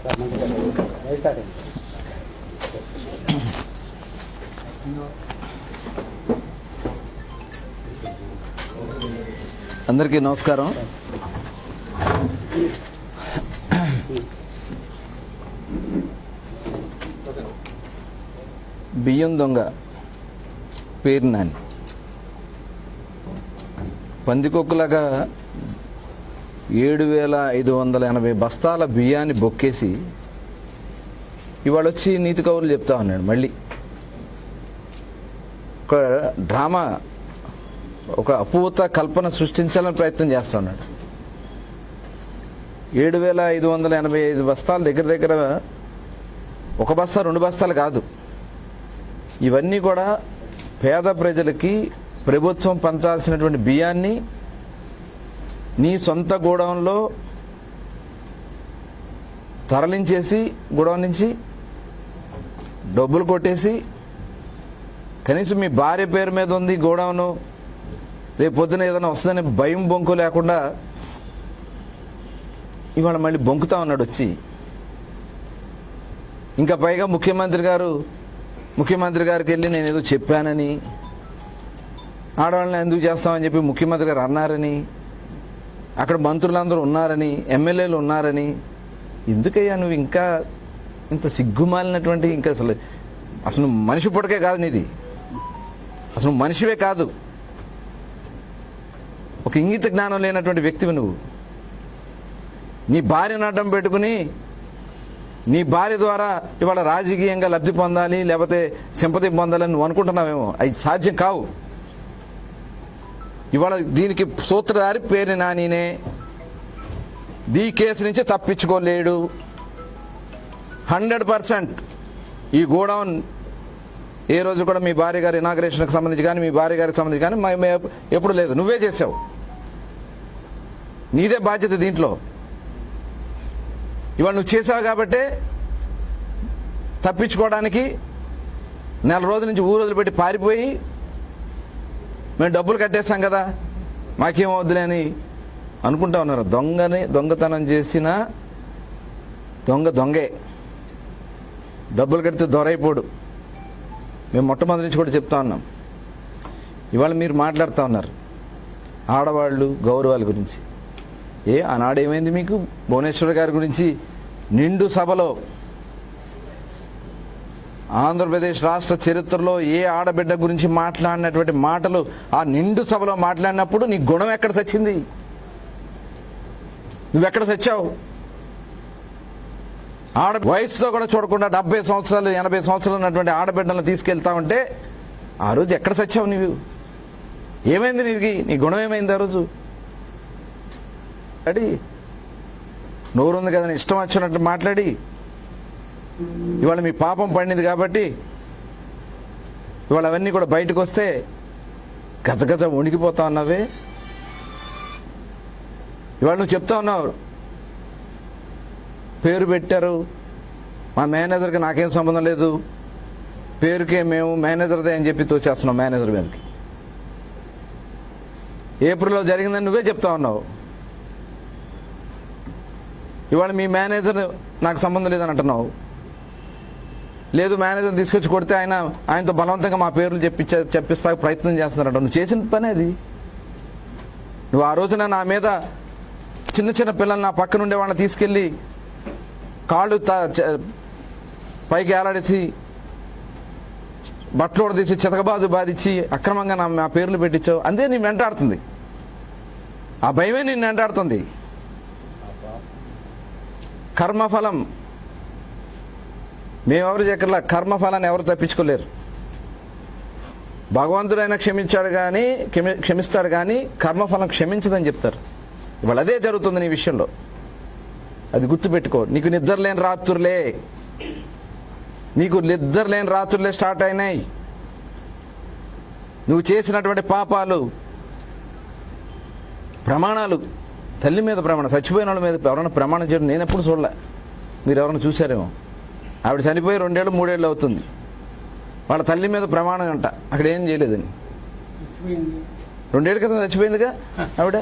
అందరికీ నమస్కారం. బియ్యం దొంగ పేరు నాని పందికొక్కులాగా 7,580 బస్తాల బియ్యాన్ని బొక్కేసి ఇవాళ వచ్చి నీతి కౌరులు చెప్తా ఉన్నాడు. మళ్ళీ ఒక డ్రామా, ఒక అపూర్త కల్పన సృష్టించాలని ప్రయత్నం చేస్తూ ఉన్నాడు. 7,585 బస్తాలు దగ్గర దగ్గర ఒక బస్తా 2 బస్తాలు కాదు. ఇవన్నీ కూడా పేద ప్రజలకి ప్రభుత్వం పంచాల్సినటువంటి బియ్యాన్ని నీ సొంత గోడౌన్లో తరలించేసి గోడౌన్ నుంచి డబ్బులు కొట్టేసి, కనీసం మీ భార్య పేరు మీద ఉంది గోడౌను, రేపు పొద్దున ఏదైనా వస్తుందని భయం బొంకు లేకుండా ఇవాళ మళ్ళీ బొంకుతా ఉన్నాడు వచ్చి. ఇంకా పైగా ముఖ్యమంత్రి గారికి వెళ్ళి నేను ఏదో చెప్పానని, ఆడవాళ్ళని ఎందుకు చేస్తామని చెప్పి ముఖ్యమంత్రి గారు అన్నారని, అక్కడ మంత్రులందరూ ఉన్నారని, ఎమ్మెల్యేలు ఉన్నారని. ఎందుకయ్యా నువ్వు ఇంకా ఇంత సిగ్గుమాలినటువంటి, ఇంకా అసలు నువ్వు మనిషి పుట్టకే కాదు నీది, అసలు నువ్వు మనిషివే కాదు, ఒక ఇంగిత జ్ఞానం లేనటువంటి వ్యక్తివి నువ్వు. నీ భార్యను అడ్డం పెట్టుకుని నీ భార్య ద్వారా ఇవాళ రాజకీయంగా లబ్ధి పొందాలి, లేకపోతే సింపతి పొందాలని నువ్వు అనుకుంటున్నావేమో. అది సాధ్యం కావు. ఇవాళ దీనికి సూత్రధారి పేరు నానినే. ఈ కేసు నుంచి తప్పించుకోలేడు. 100% ఈ గోడౌన్ ఏ రోజు కూడా మీ భార్య గారి ఇనాగ్రేషన్కి సంబంధించి కానీ, మీ భార్య గారికి సంబంధించి కానీ ఎప్పుడు లేదు. నువ్వే చేసావు, నీదే బాధ్యత దీంట్లో. ఇవాళ నువ్వు చేసావు కాబట్టే తప్పించుకోవడానికి 4 రోజుల నుంచి ఊరు వదిలిపెట్టి పారిపోయి, మేము డబ్బులు కట్టేస్తాం కదా మాకేమవుద్దులే అని అనుకుంటా ఉన్నారు. దొంగతనం చేసిన దొంగే. డబ్బులు కడితే దొరైపోడు. మేము మొట్టమొదటి నుంచి కూడా చెప్తా ఉన్నాం. ఇవాళ మీరు మాట్లాడుతూ ఉన్నారు ఆడవాళ్ళు గౌరవాల గురించి. ఆనాడు ఏమైంది మీకు? భువనేశ్వర్ గారి గురించి నిండు సభలో, ఆంధ్రప్రదేశ్ రాష్ట్ర చరిత్రలో ఏ ఆడబిడ్డ గురించి మాట్లాడినటువంటి మాటలు ఆ నిండు సభలో మాట్లాడినప్పుడు నీ గుణం ఎక్కడ సచ్చింది? నువ్వెక్కడ సచ్చావు? వయసుతో కూడా చూడకుండా 70 సంవత్సరాలు 80 సంవత్సరాలు ఉన్నటువంటి ఆడబిడ్డలను తీసుకెళ్తా ఉంటే ఆ రోజు ఎక్కడ సచ్చావు నువ్వు? ఏమైంది నీకు? నీ గుణం ఏమైంది ఆ రోజు? అడి నోరుంది కదా ఇష్టం వచ్చినట్టు మాట్లాడి ఇవాళ మీ పాపం పడింది కాబట్టి ఇవాళ అవన్నీ కూడా బయటకు వస్తే గజగజ వణికిపోతా ఉన్నావే. ఇవాళ నువ్వు చెప్తా ఉన్నావు పేరు పెట్టారు, మా మేనేజర్కి నాకేం సంబంధం లేదు, పేరుకే మేము మేనేజర్దే అని చెప్పి తోసేస్తున్నావు మేనేజర్ మీదకి. ఏప్రిల్లో జరిగిందని నువ్వే చెప్తా ఉన్నావు. ఇవాళ మీ మేనేజర్ నాకు సంబంధం లేదని అంటున్నావు. లేదు, మేనేజర్ని తీసుకొచ్చి కొడితే ఆయనతో బలవంతంగా మా పేర్లు చెప్పిస్తా ప్రయత్నం చేస్తున్నారంట. నువ్వు చేసిన పని అది. నువ్వు ఆ రోజున నా మీద చిన్న పిల్లలు నా పక్కన ఉండే వాళ్ళని తీసుకెళ్ళి కాళ్ళు పైకి ఏలాడేసి బట్టలు తీసి చితకబాజు బాధించి అక్రమంగా నా పేర్లు పెట్టించావు. అంతే నేను వెంటాడుతుంది. ఆ భయమే నేను వెంటాడుతుంది. కర్మఫలం మేమెవరు చెప్పలా. కర్మఫలాన్ని ఎవరు తప్పించుకోలేరు. భగవంతుడైనా క్షమిస్తాడు కానీ కర్మఫలం క్షమించదని చెప్తారు. ఇవాళ అదే జరుగుతుంది నీ విషయంలో. అది గుర్తుపెట్టుకో. నీకు నిద్రలేని రాత్రులే స్టార్ట్ అయినాయి. నువ్వు చేసినటువంటి పాపాలు, ప్రమాణాలు, తల్లి మీద ప్రమాణం, చచ్చిపోయిన వాళ్ళ మీద ఎవరైనా ప్రమాణం చేయడం నేను ఎప్పుడు చూడలే. మీరు ఎవరైనా చూశారేమో. ఆవిడ చనిపోయి 2 ఏళ్ళు 3 ఏళ్ళు అవుతుంది. వాళ్ళ తల్లి మీద ప్రమాణం అంట, అక్కడ ఏం చేయలేదని. 2 ఏళ్ళ క్రితం చచ్చిపోయిందిగా ఆవిడ.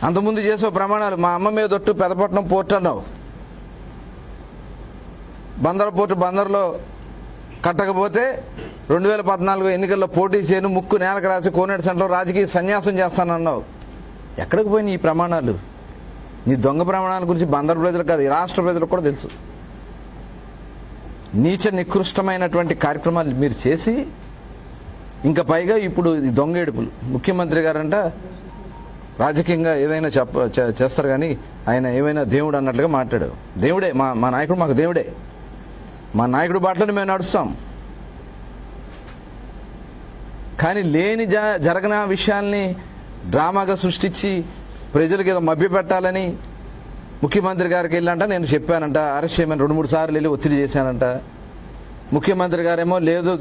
అంతకుముందు చేసే ప్రమాణాలు, మా అమ్మ మీద ఒట్టు పెదపట్నం పోర్ట్ అన్నావు, బందర్ పోర్టు బందర్లో కట్టకపోతే 2014 ఎన్నికల్లో పోటీ చేయను, ముక్కు నేలకు రాసి కోనేటి సెంటర్లో రాజకీయ సన్యాసం చేస్తానన్నావు. ఎక్కడికి పోయి నీ ప్రమాణాలు? నీ దొంగ ప్రమాణాల గురించి బందర్ ప్రజలకు కాదు, ఈ రాష్ట్ర ప్రజలకు కూడా తెలుసు. నీచ నికృష్టమైనటువంటి కార్యక్రమాలు మీరు చేసి, ఇంకా పైగా ఇప్పుడు ఈ దొంగ ఏడుపులు. ముఖ్యమంత్రి గారంట రాజకీయంగా ఏదైనా చేస్తారు కానీ ఆయన ఏమైనా దేవుడు అన్నట్లుగా మాట్లాడాడు. దేవుడే మా నాయకుడు, మాకు దేవుడే. మా నాయకుడు బాటలోనే మేము నడుస్తాం. కానీ లేని జరగన విషయాల్ని డ్రామాగా సృష్టించి ప్రజలకు ఏదో మభ్యపెట్టాలని ముఖ్యమంత్రి గారికి వెళ్ళంట, నేను చెప్పానంట, అరెస్ట్ చేయమని 2-3 సార్లు వెళ్ళి ఒత్తిడి చేశానంట. ముఖ్యమంత్రి గారేమో లేదు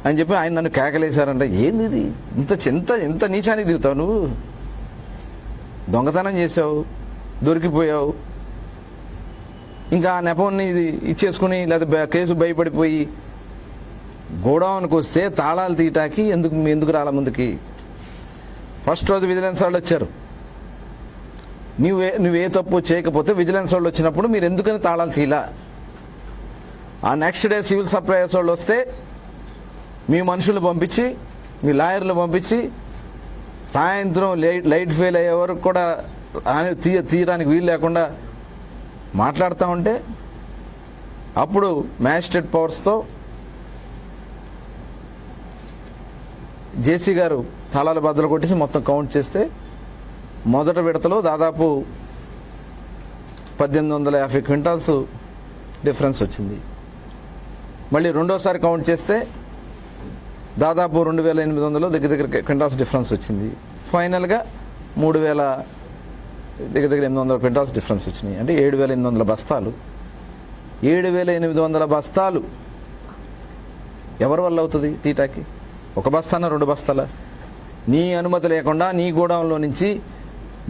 అని చెప్పి ఆయన నన్ను కేకలేశారంట. ఏంది ఇది? ఇంత నీచానికి దిగుతావు నువ్వు? దొంగతనం చేసావు, దొరికిపోయావు, ఇంకా ఆ నెపంని ఇది ఇచ్చేసుకుని లేదా కేసు భయపడిపోయి గోడౌన్కి వస్తే తాళాలు తీయటానికి ఎందుకు రాల ముందుకి? ఫస్ట్ రోజు విజిలెన్స్ వాళ్ళు వచ్చారు. నువ్వే తప్పు చేయకపోతే విజిలెన్స్ వాళ్ళు వచ్చినప్పుడు మీరు ఎందుకని తాళాలు తీలా? ఆ నెక్స్ట్ డే సివిల్ సప్లైస్ వాళ్ళు వస్తే మీ మనుషులు పంపించి, మీ లాయర్లు పంపించి సాయంత్రం లైట్ ఫెయిల్ అయ్యే వరకు కూడా తీయడానికి వీలు లేకుండా మాట్లాడుతూ ఉంటే అప్పుడు మ్యాజిస్ట్రేట్ పవర్స్తో జేసీ గారు తాళాలు బద్దలు కొట్టేసి మొత్తం కౌంట్ చేస్తే మొదటి విడతలో దాదాపు 1850 క్వింటాల్స్ డిఫరెన్స్ వచ్చింది. మళ్ళీ రెండోసారి కౌంట్ చేస్తే దాదాపు 2800 దగ్గర క్వింటాల్స్ డిఫరెన్స్ వచ్చింది. ఫైనల్గా 3000 దగ్గర 800 క్వింటాల్స్ డిఫరెన్స్ వచ్చినాయి. అంటే 7800 బస్తాలు. 7800 బస్తాలు ఎవరి వల్ల అవుతుంది తీటాకి? ఒక బస్తానా 2 బస్తాల? నీ అనుమతి లేకుండా నీ గోడౌన్లో నుంచి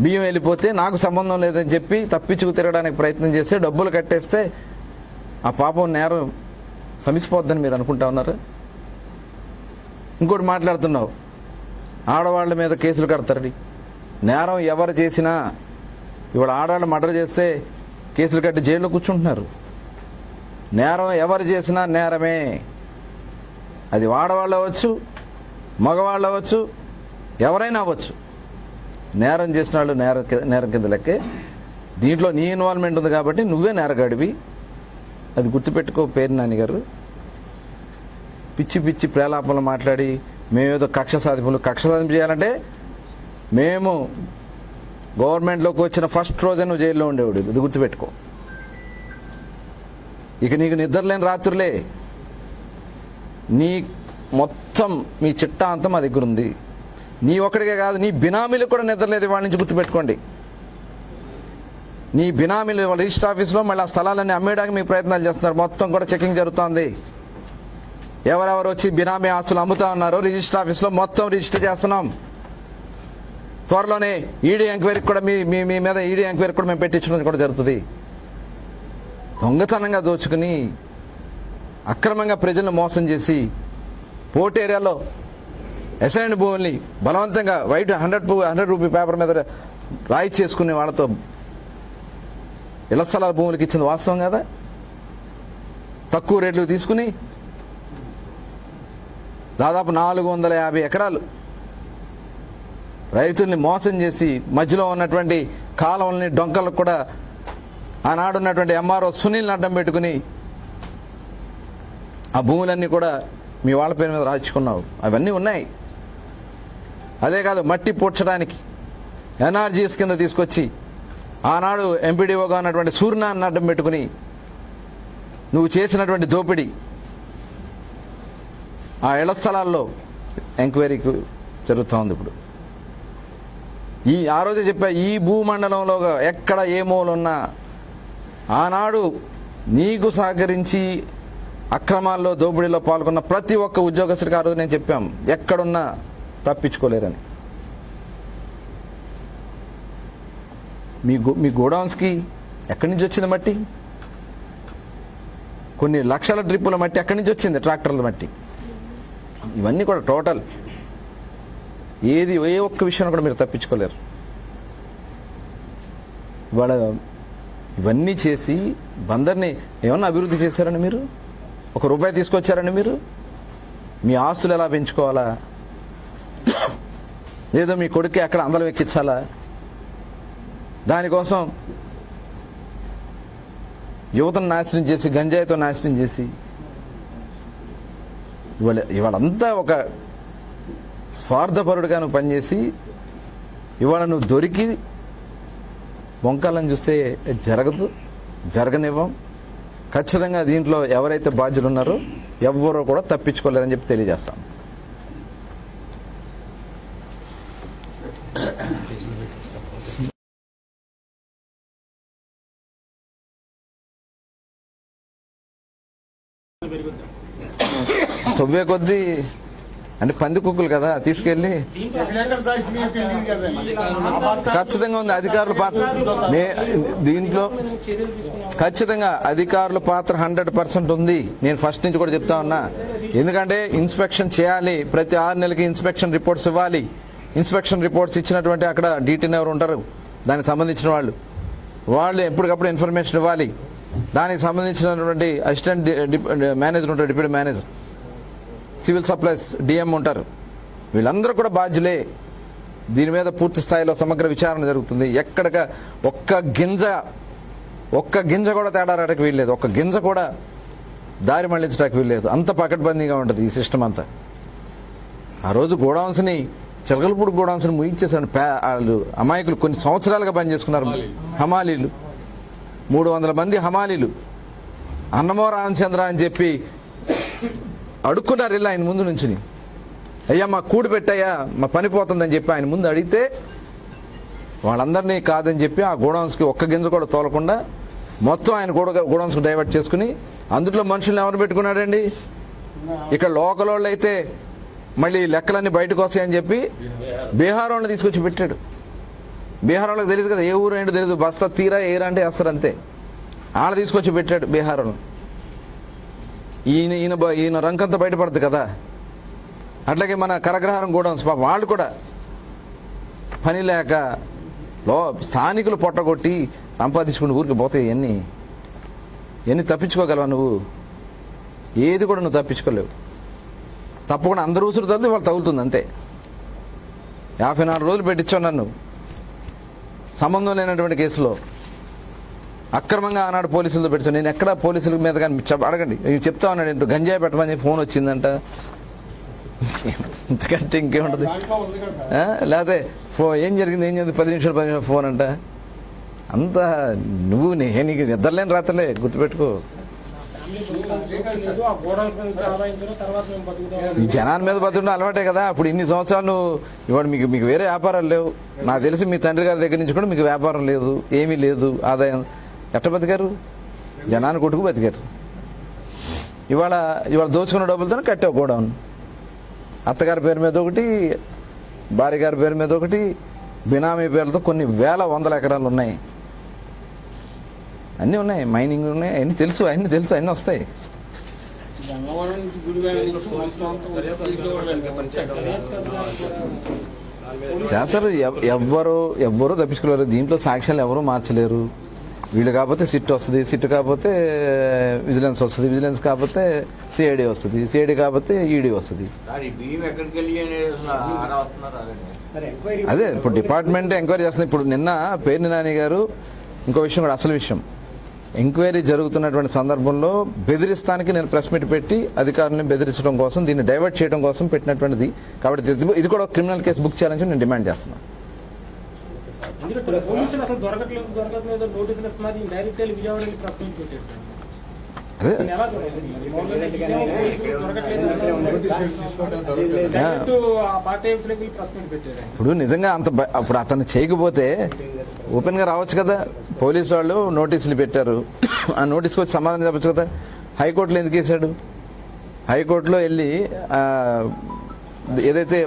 బియ్యం వెళ్ళిపోతే నాకు సంబంధం లేదని చెప్పి తప్పించుకు తిరగడానికి ప్రయత్నం చేస్తే డబ్బులు కట్టేస్తే ఆ పాపం నేరం సమిసిపోద్దని మీరు అనుకుంటా ఉన్నారు. ఇంకోటి మాట్లాడుతున్నావు, ఆడవాళ్ళ మీద కేసులు కడతారని. నేరం ఎవరు చేసినా ఇవాళ ఆడవాళ్ళు మర్డర్ చేస్తే కేసులు కట్టి జైల్లో కూర్చుంటున్నారు. నేరం ఎవరు చేసినా నేరమే. అది ఆడవాళ్ళు అవ్వచ్చు, మగవాళ్ళు అవ్వచ్చు, ఎవరైనా అవ్వచ్చు. నేరం చేసిన వాళ్ళు నేరం కింద లెక్కే. దీంట్లో నీ ఇన్వాల్వ్మెంట్ ఉంది కాబట్టి నువ్వే నేరగాడివి. అది గుర్తుపెట్టుకో పేర్నాని గారు. పిచ్చి పిచ్చి ప్రేలాపనలు మాట్లాడి మేమేదో కక్ష సాధింపు చేయాలంటే మేము గవర్నమెంట్లోకి వచ్చిన ఫస్ట్ రోజే నువ్వు జైల్లో ఉండేవాడు. ఇది గుర్తుపెట్టుకో. ఇక నీకు నిద్రలేని రాత్రులే. నీ మొత్తం మీ చిట్టా అంతా మా దగ్గర ఉంది. నీ ఒక్కడికే కాదు, నీ బినామీలకు కూడా నిద్రలేదు వాళ్ళ నుంచి. గుర్తుపెట్టుకోండి. నీ బినామీలు రిజిస్టర్ ఆఫీస్లో మళ్ళీ ఆ స్థలాలన్నీ అమ్మేయడానికి మీ ప్రయత్నాలు చేస్తున్నారు. మొత్తం కూడా చెకింగ్ జరుగుతుంది. ఎవరెవరు వచ్చి బినామీ ఆస్తులు అమ్ముతా ఉన్నారో రిజిస్టర్ ఆఫీస్లో మొత్తం రిజిస్టర్ చేస్తున్నాం. త్వరలోనే ఈడీ ఎంక్వైరీకి కూడా మీ మీద ఈడీ ఎంక్వైరీ కూడా మేము పెట్టించడం కూడా జరుగుతుంది. దొంగతనంగా దోచుకుని అక్రమంగా ప్రజలను మోసం చేసి పోర్ట్ ఏరియాలో అసైన్డ్ భూముల్ని బలవంతంగా వైట్ 100 రూపీ పేపర్ మీద రాయి చేసుకునే వాళ్ళతో ఇళ్ల స్థలాల భూములకి ఇచ్చింది వాస్తవం కదా? తక్కువ రేట్లు తీసుకుని దాదాపు 450 ఎకరాలు రైతుల్ని మోసం చేసి మధ్యలో ఉన్నటువంటి కాలువల్ని డొంకలకు కూడా ఆనాడున్నటువంటి ఎంఆర్ఓ సునీల్ని అడ్డం పెట్టుకుని ఆ భూములన్నీ కూడా మీ వాళ్ళ పేరు మీద రాయించుకున్నావు. అవన్నీ ఉన్నాయి. అదే కాదు, మట్టి పూడ్చడానికి ఎన్ఆర్జీఎస్ కింద తీసుకొచ్చి ఆనాడు ఎంపీడీఓగా ఉన్నటువంటి సూర్యనాన్ని అడ్డం పెట్టుకుని నువ్వు చేసినటువంటి దోపిడీ ఆ ఇళ్ల స్థలాల్లో ఎంక్వైరీకి జరుగుతూ ఉంది. ఇప్పుడు ఆ రోజే చెప్పా, ఈ భూమండలంలో ఎక్కడ ఏ మూలున్నా ఆనాడు నీకు సహకరించి అక్రమాల్లో దోపిడీలో పాల్గొన్న ప్రతి ఒక్క ఉద్యోగస్తుడికి ఆ రోజు నేను చెప్పాం, ఎక్కడున్నా తప్పించుకోలేరని. మీ గోడౌన్స్కి ఎక్కడి నుంచి వచ్చింది మట్టి? కొన్ని లక్షల ట్రిప్పుల మట్టి ఎక్కడి నుంచి వచ్చింది? ట్రాక్టర్ల మట్టి. ఇవన్నీ కూడా టోటల్ ఏ ఒక్క విషయాన్ని కూడా మీరు తప్పించుకోలేరు. ఇవాళ ఇవన్నీ చేసి బందర్ని ఏమన్నా అభివృద్ధి చేశారండి మీరు? ₹1 తీసుకొచ్చారండి మీరు? మీ ఆస్తులు ఎలా పెంచుకోవాలా, లేదో మీ కొడుకు అక్కడ అందలం ఎక్కించాలా, దానికోసం యువతను నాశనం చేసి గంజాయితో నాశనం చేసి ఇవాళంతా ఒక స్వార్థపరుడుగా నువ్వు పనిచేసి ఇవాళ నువ్వు దొరికి వంకాలని చూస్తే జరగనివ్వం. ఖచ్చితంగా దీంట్లో ఎవరైతే బాధ్యులు ఉన్నారో ఎవ్వరూ కూడా తప్పించుకోలేరని చెప్పి తెలియజేస్తాం. తవ్వే కొద్దీ అంటే పంది కుక్కలు కదా తీసుకెళ్ళి ఖచ్చితంగా ఉంది అధికారుల పాత్ర. దీంట్లో ఖచ్చితంగా అధికారుల పాత్ర 100% ఉంది. నేను ఫస్ట్ నుంచి కూడా చెప్తా ఉన్నా. ఎందుకంటే ఇన్స్పెక్షన్ చేయాలి, ప్రతి 6 నెలలకి ఇన్స్పెక్షన్ రిపోర్ట్స్ ఇవ్వాలి. ఇన్స్పెక్షన్ రిపోర్ట్స్ ఇచ్చినటువంటి అక్కడ డీటీని ఎవరు ఉంటారు దానికి సంబంధించిన వాళ్ళు ఎప్పటికప్పుడు ఇన్ఫర్మేషన్ ఇవ్వాలి. దానికి సంబంధించినటువంటి అసిస్టెంట్ మేనేజర్ ఉంటారు, deputy manager, civil supplies DM ఉంటారు. వీళ్ళందరూ కూడా బాధ్యులే. దీని మీద పూర్తి స్థాయిలో సమగ్ర విచారణ జరుగుతుంది. ఎక్కడిక ఒక్క గింజ కూడా తేడా రావడానికి వీల్లేదు, ఒక్క గింజ కూడా దారి మళ్లించడానికి వీల్లేదు. అంత పకడ్బందీగా ఉంటుంది ఈ సిస్టమ్ అంతా. ఆ రోజు గోడౌన్స్ని చిలకలపూడి గోడౌన్స్ని ముగించేసాడు. వాళ్ళు అమాయకులు కొన్ని సంవత్సరాలుగా పనిచేసుకున్నారు. హమాలీలు 300 మంది హమాలీలు అన్నమో రామచంద్ర అని చెప్పి అడుక్కున్నారు. ఇలా ఆయన ముందు నుంచి, అయ్యా మా కూడి పెట్టయ్యా మా పని పోతుందని చెప్పి ఆయన ముందు అడిగితే వాళ్ళందరినీ కాదని చెప్పి ఆ గోడౌన్స్కి ఒక్క గింజ కూడా తోలకుండా మొత్తం ఆయన గోడౌన్స్కి డైవర్ట్ చేసుకుని అందులో మనుషుల్ని ఎవరు పెట్టుకున్నాడండి? ఇక్కడ లోకల్ వాళ్ళు అయితే మళ్ళీ లెక్కలన్నీ బయటకు వస్తాయని చెప్పి బీహార్ వాళ్ళని తీసుకొచ్చి పెట్టాడు. బీహార్ వాళ్ళకి తెలియదు కదా, ఏ ఊరు ఏంటో తెలియదు, బస్తా తీరా ఏరా అంటే వేస్తారు అంతే. ఆడ తీసుకొచ్చి పెట్టాడు బీహార్ వాళ్ళని. ఈయన రంకంతా బయటపడుతుంది కదా. అట్లాగే మన కరగ్రహారం గోడౌన్స్ పాపం వాళ్ళు కూడా పని లేక స్థానికులు పొట్టగొట్టి సంపాదించుకుని ఊరికి పోతాయి. ఎన్ని తప్పించుకోగలవా నువ్వు? ఏది కూడా నువ్వు తప్పించుకోలేవు. తప్పకుండా అందరూ ఊసురు తగ్గితే వాళ్ళు తగులుతుంది అంతే. 54 రోజులు పెట్టించావు నన్ను సంబంధం లేనటువంటి కేసులో. అక్రమంగా ఆనాడు పోలీసులతో పెట్టాను. నేను ఎక్కడ పోలీసుల మీద కానీ అడగండి, చెప్తా ఉన్నాడు ఏంటో గంజాయి పెట్టమని ఫోన్ వచ్చిందంట. ఇంతకంటే ఇంకేముంటుంది? లేకపోతే ఏం జరిగింది 10 నిమిషాలు ఫోన్ అంట. అంత నీకు నిద్రలేని రాత్రలే, గుర్తుపెట్టుకో. ఈ జనాల మీద బతుకుంటే అలవాటే కదా. అప్పుడు ఇన్ని సంవత్సరాలు ఇవాడు మీకు వేరే వ్యాపారాలు లేవు. నాకు తెలిసి మీ తండ్రి గారి దగ్గర నుంచి కూడా మీకు వ్యాపారం లేదు, ఏమీ లేదు, ఆదాయం. ఎట్ట బతికారు? జనాన్ని కొట్టుకు బతికారు. ఇవాళ దోచుకున్న డబ్బులతో కట్టావు గోడౌన్. అత్తగారి పేరు మీద ఒకటి, భార్య గారి పేరు మీద ఒకటి, బినామీ పేర్లతో కొన్ని వేల 100 ఎకరాలు ఉన్నాయి. అన్నీ ఉన్నాయి, మైనింగ్ ఉన్నాయి, అన్నీ తెలుసు, అన్నీ వస్తాయి. చేస్తారు. ఎవ్వరూ తప్పించుకోలేరు. దీంట్లో సాక్ష్యాలు ఎవరూ మార్చలేరు. వీళ్ళు కాకపోతే సిట్ వస్తుంది, సిట్ కాకపోతే విజిలెన్స్ వస్తుంది, విజిలెన్స్ కాకపోతే సిఐడి వస్తుంది, సిఐడి కాకపోతే ఈడీ వస్తుంది. అదే ఇప్పుడు డిపార్ట్మెంట్ ఎంక్వైరీ చేస్తుంది. ఇప్పుడు నిన్న పేర్ని నాని గారు ఇంకో విషయం కూడా, అసలు విషయం, ఎంక్వైరీ జరుగుతున్నటువంటి సందర్భంలో బెదిరిస్తానికి నేను ప్రెస్ మీట్ పెట్టి అధికారులను బెదిరించడం కోసం, దీన్ని డైవర్ట్ చేయడం కోసం పెట్టినటువంటిది. కాబట్టి ఇది కూడా క్రిమినల్ కేసు బుక్ చేయాలని నేను డిమాండ్ చేస్తున్నాను. ఇప్పుడు నిజంగా అప్పుడు అతను చేయకపోతే ఓపెన్ గా రావచ్చు కదా. పోలీసు వాళ్ళు నోటీసులు పెట్టారు, ఆ నోటీస్కి వచ్చి సమాధానం చెప్పచ్చు కదా. హైకోర్టులో ఎందుకు వేశాడు? హైకోర్టులో వెళ్ళి ఏదైతే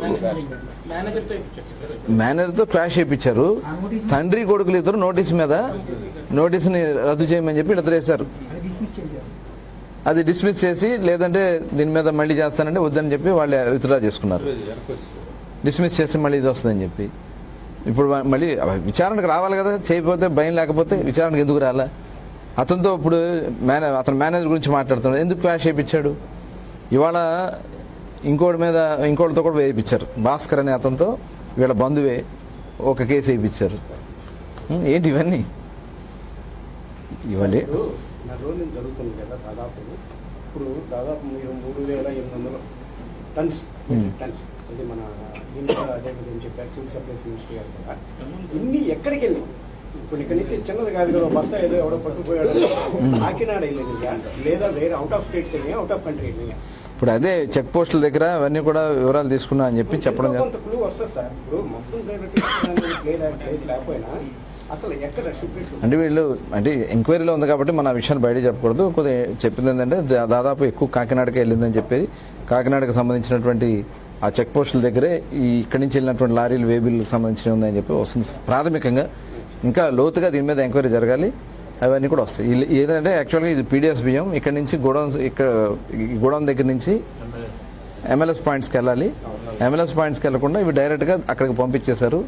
మేనేజర్తో క్లాష్ చేయించారు, తండ్రి కొడుకులు ఇద్దరు నోటీసుని రద్దు చేయమని చెప్పి ఇద్దరు వేశారు. అది డిస్మిస్ చేసి, లేదంటే దీని మీద మళ్ళీ చేస్తానంటే వద్దని చెప్పి వాళ్ళు విత్డ్రా చేసుకున్నారు. డిస్మిస్ చేసి మళ్ళీ ఇది వస్తుందని చెప్పి ఇప్పుడు మళ్ళీ విచారణకు రావాలి కదా, చేయకపోతే భయం లేకపోతే విచారణకు ఎందుకు రాలా? అతనితో ఇప్పుడు అతను మేనేజర్ గురించి మాట్లాడుతున్నాడు, ఎందుకు క్వాష్ చేయించాడు? ఇవాళ ఇంకోటితో కూడా వేయించారు, భాస్కర్ అనే అతనితో వీళ్ళ బంధువే ఒక కేసు వేయించారు. ఏంటి ఇవన్నీ? ఇవ్వండి రోజు జరుగుతుంది కదా, దాదాపు మీరు 3,800 టన్స్ అది మన దీంట్లో అదే విధంగా చెప్పారు సివిల్ సప్లైస్ మినిస్ట్రీ గారు కూడా. ఇన్ని ఎక్కడికి వెళ్ళి ఇప్పుడు ఇక్కడి నుంచి చిన్నది కాదు కదా, బస్తా ఏదో ఎవడో పట్టుకుపోయాడు, కాకినాడ వెళ్ళినాయా లేదా వేరే అవుట్ ఆఫ్ స్టేట్స్ వెళ్ళినాయా, అవుట్ ఆఫ్ కంట్రీ వెళ్ళినాయా? ఇప్పుడు అదే చెక్ పోస్టుల దగ్గర అవన్నీ కూడా వివరాలు తీసుకున్నా అని చెప్పి చెప్పడం కొంత క్లూ వస్తుంది సార్. ఇప్పుడు మొత్తం ప్లేస్ లేకపోయినా అసలు ఎక్కడ అంటే వీళ్ళు అంటే ఎంక్వైరీలో ఉంది కాబట్టి మన విషయాన్ని బయట చెప్పకూడదు. కొద్దిగా చెప్పింది ఏంటంటే దాదాపు ఎక్కువ కాకినాడకే వెళ్ళిందని చెప్పేది, కాకినాడకు సంబంధించినటువంటి ఆ చెక్ పోస్టుల దగ్గరే ఇక్కడి నుంచి వెళ్ళినటువంటి లారీలు వేబిల్కి సంబంధించినవి ఉందని చెప్పి వస్తుంది ప్రాథమికంగా. ఇంకా లోతుగా దీని మీద ఎంక్వైరీ జరగాలి, అవన్నీ కూడా వస్తాయి. ఏదంటే యాక్చువల్గా ఇది పీడిఎస్ బియ్యం ఇక్కడ నుంచి గోడౌన్ దగ్గర నుంచి MLS పాయింట్స్కి వెళ్ళాలి. MLS పాయింట్స్కి వెళ్లకుండా ఇవి డైరెక్ట్గా అక్కడికి పంపించేశారు.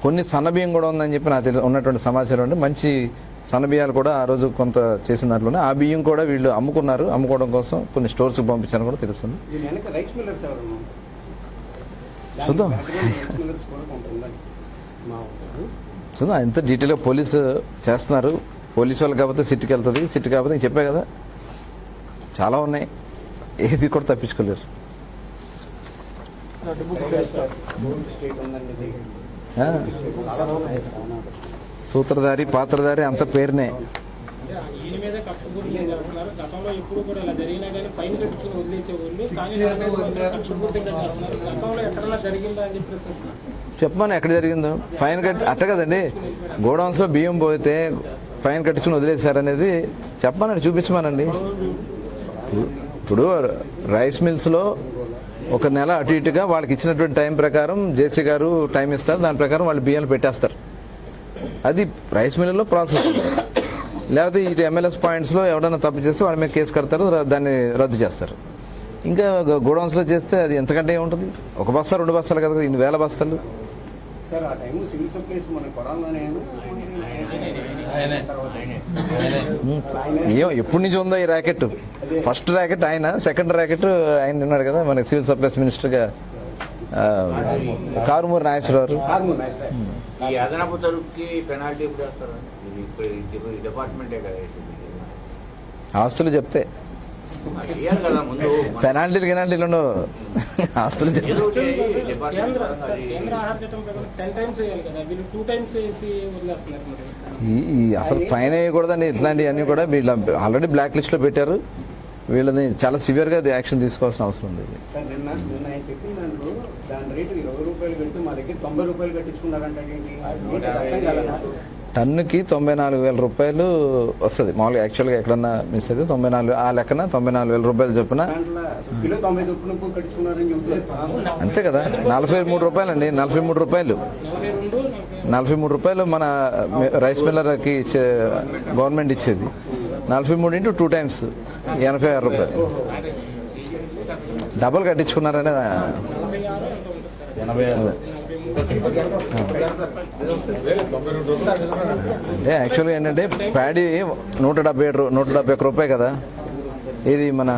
కొన్ని సన్నబియ్యం కూడా ఉందని చెప్పి నాకు ఉన్నటువంటి సమాచారం అంటే మంచి సన్నబియ్యాలు కూడా ఆ రోజు కొంత చేసిన దాంట్లోనే ఆ బియ్యం కూడా వీళ్ళు అమ్ముకోవడం కోసం కొన్ని స్టోర్స్కి పంపించారని కూడా తెలుస్తుంది. చూద్దాం ఎంత డీటెయిల్గా పోలీసు చేస్తున్నారు. పోలీసు వాళ్ళు కాకపోతే సిట్కి వెళ్తుంది, సిట్ కాకపోతే నేను చెప్పా కదా చాలా ఉన్నాయి, ఏది కూడా తప్పించుకోలేరు. సూత్రధారి పాత్రధారి అంత పేరునే. చెప్పమని ఎక్కడ జరిగిందో ఫైన్ కట్టి అట్ట కదండి, గోడౌన్స్లో బియ్యం పోతే ఫైన్ కట్టించుకుని వదిలేశారనేది చెప్పమనండి, చూపించమనండి. ఇప్పుడు రైస్ మిల్స్లో ఒక నెల అటు ఇటుగా వాళ్ళకి ఇచ్చినటువంటి టైం ప్రకారం జేసీ గారు టైం ఇస్తారు, దాని ప్రకారం వాళ్ళు బియ్యాలు పెట్టేస్తారు. అది రైస్ మిల్లులో ప్రాసెస్. లేకపోతే ఇటు MLS పాయింట్స్లో ఎవరైనా తప్పు చేస్తే వాళ్ళ మీద కేసు కడతారు, దాన్ని రద్దు చేస్తారు. ఇంకా గోడౌన్స్లో చేస్తే అది ఎంతకంటే ఏముంటుంది, ఒక బస్తా 2 బస్తాలు కదా, ఇన్ని వేల బస్తాలు. ఎప్పటి నుంచి ఉందో ఈ ర్యాకెట్? ఫస్ట్ ర్యాకెట్ ఆయన, సెకండ్ ర్యాకెట్ ఆయన ఉన్నాడు కదా మనకి సివిల్ సప్లైస్ మినిస్టర్గా కారుమూరి నాగేశ్వరరావు. ఆస్తులు చెప్తే పెనాల్టీలు గినాల్టీలు ఉండవు, ఆస్తులు చెప్తే. అసలు ఫైన్ వేయకూడదండి, ఇట్లాంటివన్నీ కూడా వీళ్ళ ఆల్రెడీ బ్లాక్ లిస్ట్లో పెట్టారు. వీళ్ళని చాలా సివియర్గా యాక్షన్ తీసుకోవాల్సిన అవసరం ఉంది. టన్నుకి 94,000 రూపాయలు వస్తుంది మామూలుగా. యాక్చువల్గా ఎక్కడన్నా మిస్ అయితే 94, ఆ లెక్కన 94,000 రూపాయలు చొప్పున. అంతే కదా, 43 రూపాయలు అండి, 43 రూపాయలు 43 రూపాయలు మన రైస్ మిల్లర్కి ఇచ్చే గవర్నమెంట్ ఇచ్చేది. 43 ఇంటూ 2 టైమ్స్ 86 రూపాయలు డబుల్ కట్టించుకున్నారనే. అంటే యాక్చువల్గా ఏంటంటే ప్యాడీ 171 రూపాయి కదా, ఇది మన